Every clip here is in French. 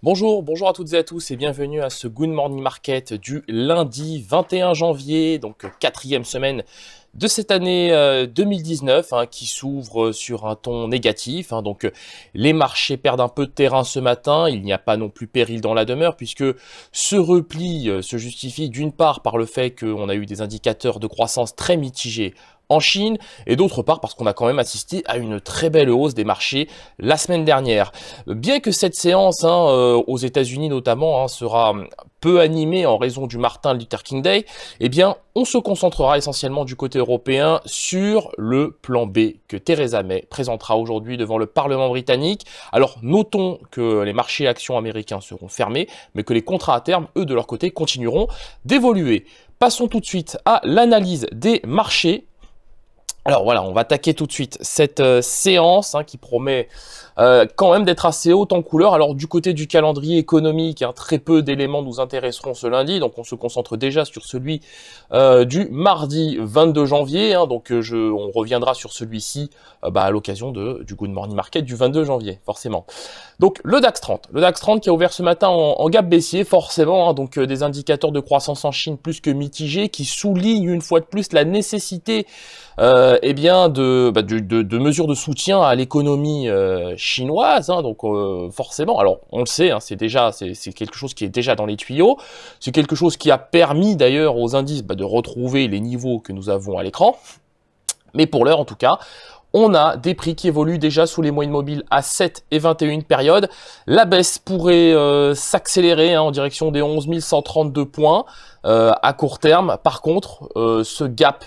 Bonjour à toutes et à tous et bienvenue à ce Good Morning Market du lundi 21 janvier, donc quatrième semaine de cette année 2019 qui s'ouvre sur un ton négatif. Donc les marchés perdent un peu de terrain ce matin, il n'y a pas non plus péril dans la demeure puisque ce repli se justifie d'une part par le fait qu'on a eu des indicateurs de croissance très mitigés en Chine, et d'autre part parce qu'on a quand même assisté à une très belle hausse des marchés la semaine dernière. Bien que cette séance aux États-Unis notamment sera peu animée en raison du Martin Luther King Day, eh bien on se concentrera essentiellement du côté européen sur le plan B que Theresa May présentera aujourd'hui devant le Parlement britannique. Alors notons que les marchés actions américains seront fermés, mais que les contrats à terme, eux de leur côté, continueront d'évoluer. Passons tout de suite à l'analyse des marchés. Alors voilà, on va attaquer tout de suite cette séance qui promet quand même d'être assez haute en couleur. Alors du côté du calendrier économique, très peu d'éléments nous intéresseront ce lundi, donc on se concentre déjà sur celui du mardi 22 janvier. On reviendra sur celui-ci à l'occasion du Good Morning Market du 22 janvier, forcément. Donc le DAX 30, qui a ouvert ce matin en gap baissier, forcément, des indicateurs de croissance en Chine plus que mitigés, qui soulignent une fois de plus la nécessité de mesures de soutien à l'économie chinoise. Forcément, alors on le sait, c'est quelque chose qui est déjà dans les tuyaux, c'est quelque chose qui a permis d'ailleurs aux indices de retrouver les niveaux que nous avons à l'écran, mais pour l'heure en tout cas, on a des prix qui évoluent déjà sous les moyennes mobiles à 7 et 21 périodes. La baisse pourrait s'accélérer en direction des 11 132 points à court terme. Par contre, ce gap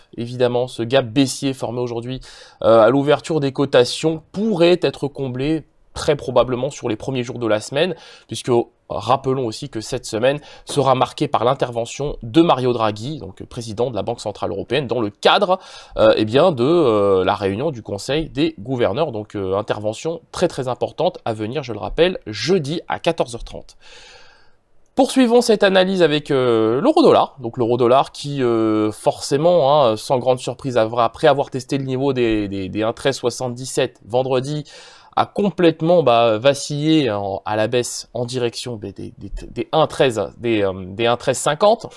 baissier formé aujourd'hui à l'ouverture des cotations pourrait être comblé très probablement sur les premiers jours de la semaine, puisque rappelons aussi que cette semaine sera marquée par l'intervention de Mario Draghi, donc président de la Banque Centrale Européenne, dans le cadre de la réunion du Conseil des gouverneurs. Donc intervention très importante à venir, je le rappelle, jeudi à 14h30. Poursuivons cette analyse avec l'euro-dollar. Donc l'euro-dollar qui forcément, sans grande surprise, après avoir testé le niveau des 1,1377 vendredi, a complètement vacillé à la baisse en direction des 1,1350.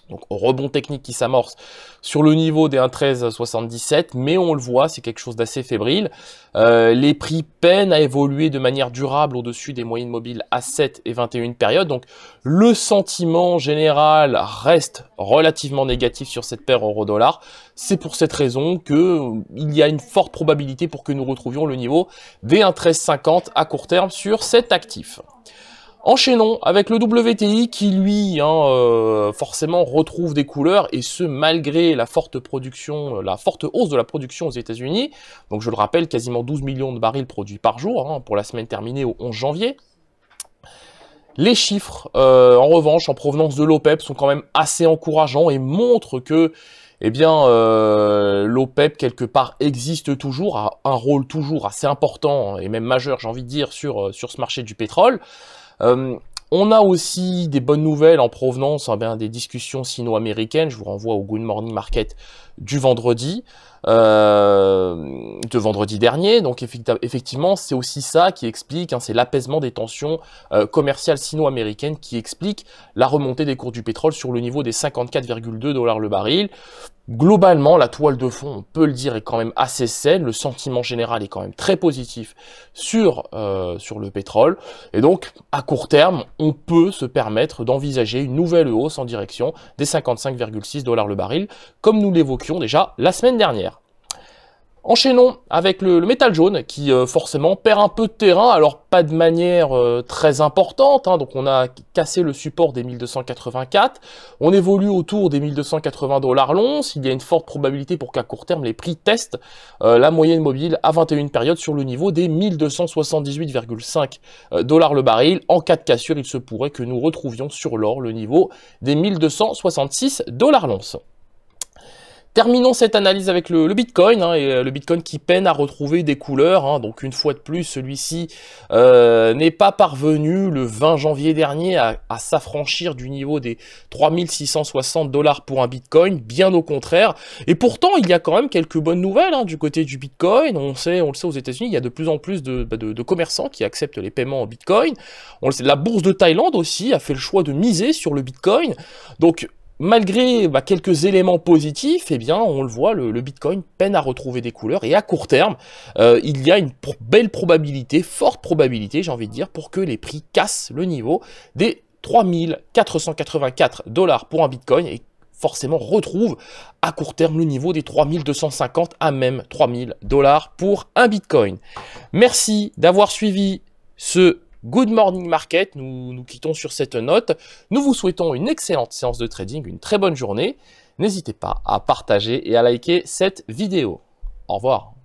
Donc rebond technique qui s'amorce sur le niveau des 1,1377, mais on le voit, c'est quelque chose d'assez fébrile. Les prix peinent à évoluer de manière durable au-dessus des moyennes mobiles à 7 et 21 périodes. Donc le sentiment général reste relativement négatif sur cette paire euro-dollar. C'est pour cette raison qu'il y a une forte probabilité pour que nous retrouvions le niveau des 1,1350 à court terme sur cet actif. Enchaînons avec le WTI qui lui forcément retrouve des couleurs, et ce malgré la forte hausse de la production aux États-Unis. Donc je le rappelle, quasiment 12 millions de barils produits par jour pour la semaine terminée au 11 janvier. Les chiffres en revanche en provenance de l'OPEP sont quand même assez encourageants et montrent que l'OPEP quelque part existe toujours, a un rôle toujours assez important et même majeur, j'ai envie de dire, sur ce marché du pétrole. On a aussi des bonnes nouvelles en provenance des discussions sino-américaines. Je vous renvoie au Good Morning Market du vendredi, dernier. Donc effectivement, c'est aussi ça qui explique, c'est l'apaisement des tensions commerciales sino-américaines qui explique la remontée des cours du pétrole sur le niveau des 54,2 $ le baril. Globalement, la toile de fond, on peut le dire, est quand même assez saine. Le sentiment général est quand même très positif sur le pétrole. Et donc, à court terme, on peut se permettre d'envisager une nouvelle hausse en direction des 55,6 $ le baril, comme nous l'évoquions déjà la semaine dernière. Enchaînons avec le métal jaune qui forcément perd un peu de terrain, alors pas de manière très importante, donc on a cassé le support des 1284, on évolue autour des 1280 $ l'once, il y a une forte probabilité pour qu'à court terme les prix testent la moyenne mobile à 21 périodes sur le niveau des 1278,5 $ le baril. En cas de cassure, il se pourrait que nous retrouvions sur l'or le niveau des 1266 $ l'once. Terminons cette analyse avec le Bitcoin, hein, et le Bitcoin qui peine à retrouver des couleurs, hein. Donc une fois de plus, celui-ci n'est pas parvenu le 20 janvier dernier à s'affranchir du niveau des 3660 $ pour un Bitcoin, bien au contraire. Et pourtant, il y a quand même quelques bonnes nouvelles, hein, du côté du Bitcoin. On le sait aux États-Unis, il y a de plus en plus de commerçants qui acceptent les paiements en Bitcoin. On le sait, la bourse de Thaïlande aussi a fait le choix de miser sur le Bitcoin. Donc malgré quelques éléments positifs, eh bien, on le voit, le Bitcoin peine à retrouver des couleurs. Et à court terme, il y a une belle probabilité, forte probabilité, j'ai envie de dire, pour que les prix cassent le niveau des 3484 $ pour un Bitcoin et forcément retrouve à court terme le niveau des 3250 à même 3000 $ pour un Bitcoin. Merci d'avoir suivi ce Good Morning Market, nous quittons sur cette note. Nous vous souhaitons une excellente séance de trading, une très bonne journée. N'hésitez pas à partager et à liker cette vidéo. Au revoir.